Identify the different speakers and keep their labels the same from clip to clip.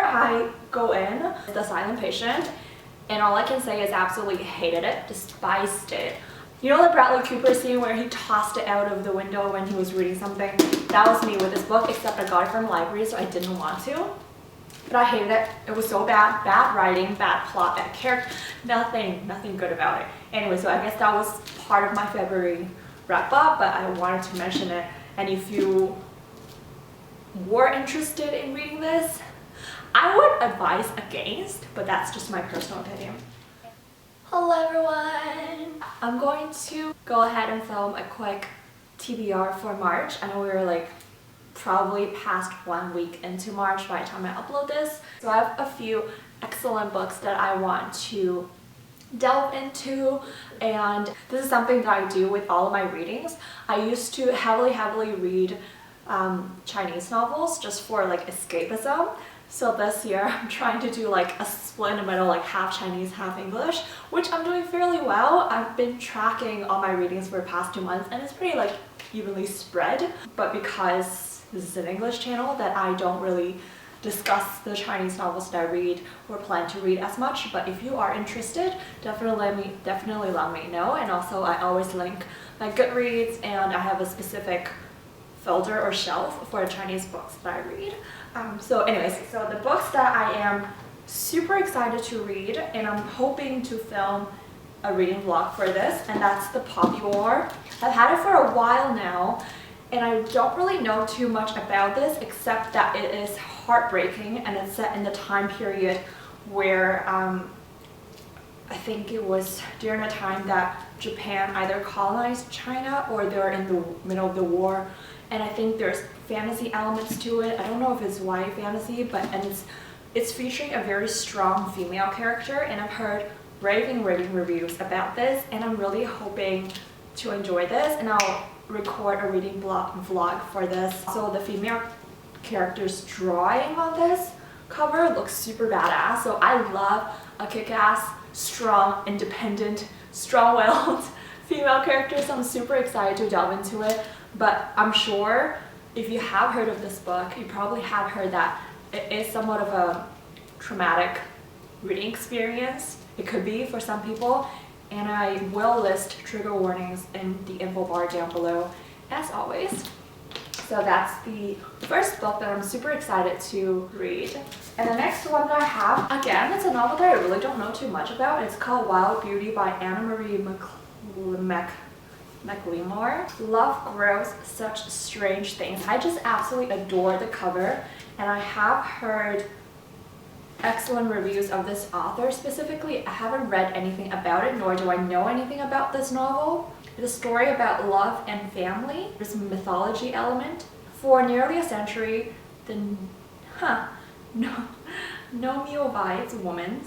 Speaker 1: I go in, The Silent Patient, and all I can say is absolutely hated it, despised it. You know the Bradley Cooper scene where he tossed it out of the window when he was reading something? That was me with this book, except I got it from the library, so I didn't want to. But I hated it. It was so bad. Bad writing, bad plot, bad character, nothing good about it. Anyway, so I guess that was part of my February wrap up, but I wanted to mention it. And if you were interested in reading this, I would advise against, but that's just my personal opinion. Hello everyone! I'm going to go ahead and film a quick TBR for March. I know we were like probably past 1 week into March by the time I upload this. So I have a few excellent books that I want to delve into, and this is something that I do with all of my readings. I used to heavily read Chinese novels just for like escapism. So this year I'm trying to do like a split in the middle, like half Chinese, half English, which I'm doing fairly well. I've been tracking all my readings for the past 2 months and it's pretty like evenly spread. But because this is an English channel, that I don't really discuss the Chinese novels that I read or plan to read as much. But if you are interested, definitely let me know. And also I always link my Goodreads, and I have a specific folder or shelf for Chinese books that I read. So anyways, so the books that I am super excited to read, and I'm hoping to film a reading vlog for this, and that's The Poppy War. I've had it for a while now, and I don't really know too much about this except that it is heartbreaking, and it's set in the time period where I think it was during a time that Japan either colonized China or they're in the middle of the war. And I think there's fantasy elements to it. I don't know if it's YA fantasy, but it's featuring a very strong female character, and I've heard raving reviews about this, and I'm really hoping to enjoy this, and I'll record a reading vlog for this. So the female character's drawing on this cover looks super badass. So I love a kick-ass, strong, independent, strong-willed female character, so I'm super excited to delve into it. But I'm sure if you have heard of this book, you probably have heard that it is somewhat of a traumatic reading experience. It could be for some people, and I will list trigger warnings in the info bar down below as always. So that's the first book that I'm super excited to read. And the next one that I have, again, it's a novel that I really don't know too much about. It's called Wild Beauty by Anna Marie McLemore. Love grows such strange things. I just absolutely adore the cover, and I have heard excellent reviews of this author specifically. I haven't read anything about it, nor do I know anything about this novel. It's a story about love and family. There's a mythology element. For nearly a century, the Nomeovites women,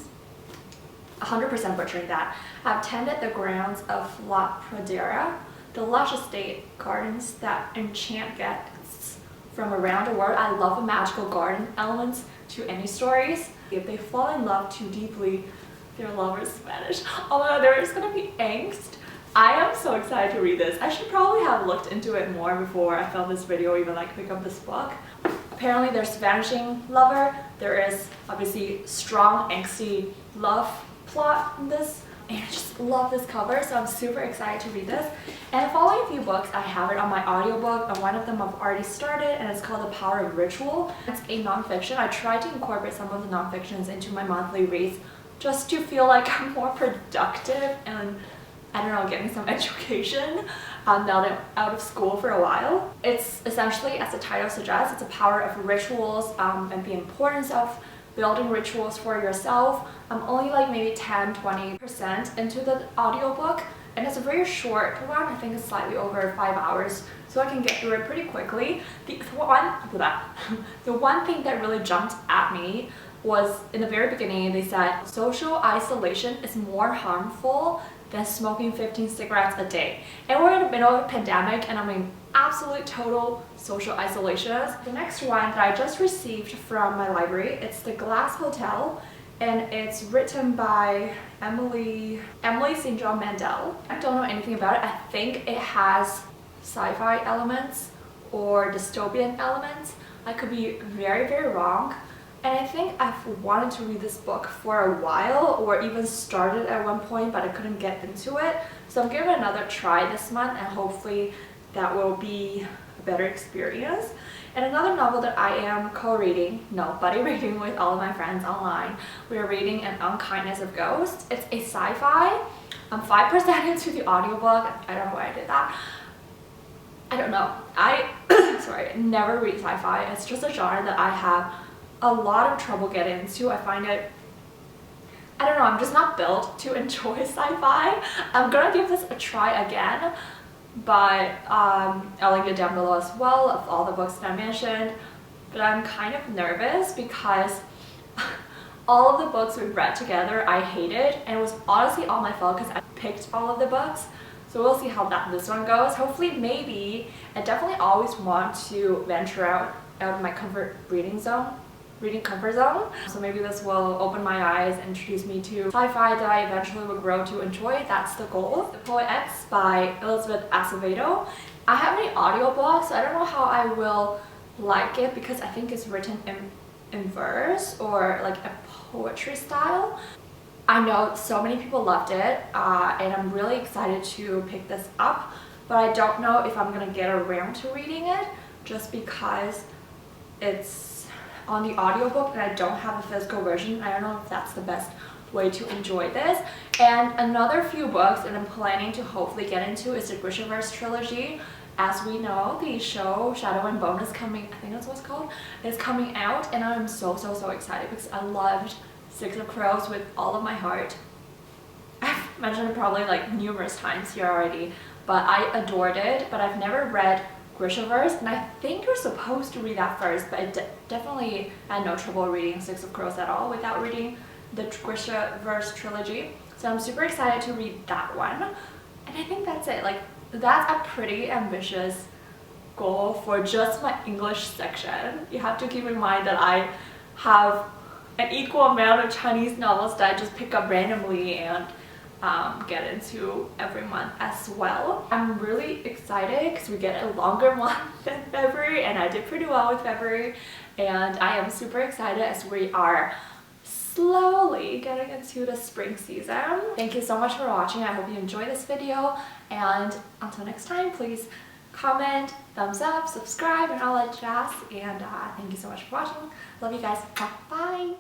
Speaker 1: 100% butchering that, have tended the grounds of La Pradera, the lush estate gardens that enchant guests from around the world. I love the magical garden elements to any stories. If they fall in love too deeply, their lovers vanish. Oh my god, there is gonna be angst. I am so excited to read this. I should probably have looked into it more before I filmed this video, even like pick up this book. Apparently there's vanishing lover. There is obviously strong angsty love plot in this, and I just love this cover, so I'm super excited to read this. And the following few books, I have it on my audiobook, and one of them I've already started, and it's called The Power of Ritual. It's a nonfiction. I try to incorporate some of the nonfictions into my monthly reads just to feel like I'm more productive and, I don't know, getting some education now that I'm out of school for a while. It's essentially, as the title suggests, it's a power of rituals and the importance of building rituals for yourself. I'm only like maybe 10-20% into the audiobook, and it's a very short one. I think it's slightly over 5 hours, so I can get through it pretty quickly. The one thing that really jumped at me was in the very beginning they said social isolation is more harmful than smoking 15 cigarettes a day. And we're in the middle of a pandemic, and I'm in absolute total social isolation. The next one that I just received from my library, it's The Glass Hotel, and it's written by Emily St. John Mandel. I don't know anything about it. I think it has sci-fi elements or dystopian elements. I could be very wrong, And I think I've wanted to read this book for a while, or even started at one point, but I couldn't get into it. So I'm giving it another try this month, and hopefully that will be a better experience. And another novel that I am co-reading, no, buddy reading with all of my friends online, we are reading An Unkindness of Ghosts. It's a sci-fi. I'm 5% into the audiobook. I don't know why I did that. I don't know. Sorry, never read sci-fi. It's just a genre that I have a lot of trouble getting into. I find it, I don't know, I'm just not built to enjoy sci-fi. I'm gonna give this a try again, but I'll link it down below as well of all the books that I mentioned. But I'm kind of nervous because all of the books we've read together I hated, and it was honestly all my fault because I picked all of the books. So we'll see how this one goes. Hopefully, maybe. I definitely always want to venture out of my reading comfort zone. So maybe this will open my eyes and introduce me to sci-fi that I eventually will grow to enjoy. That's the goal. The Poet X by Elizabeth Acevedo. I have an audiobook, so I don't know how I will like it because I think it's written in verse or like a poetry style. I know so many people loved it, and I'm really excited to pick this up, but I don't know if I'm gonna get around to reading it just because it's on the audiobook and I don't have a physical version. I don't know if that's the best way to enjoy this. And another few books that I'm planning to hopefully get into is the Grishaverse trilogy. As we know, the show Shadow and Bone is coming, I think that's what it's called, is coming out, and I'm so excited because I loved Six of Crows with all of my heart. I've mentioned it probably like numerous times here already, but I adored it. But I've never read Grishaverse, and I think you're supposed to read that first, but I definitely had no trouble reading Six of Crows at all without reading the Grishaverse trilogy. So I'm super excited to read that one. And I think that's it. Like, that's a pretty ambitious goal for just my English section. You have to keep in mind that I have an equal amount of Chinese novels that I just pick up randomly and get into every month as well. I'm really excited because we get a longer month than February, and I did pretty well with February, and I am super excited as we are slowly getting into the spring season. Thank you so much for watching. I hope you enjoyed this video, and until next time, please comment, thumbs up, subscribe, and all that jazz. And thank you so much for watching. Love you guys. Bye.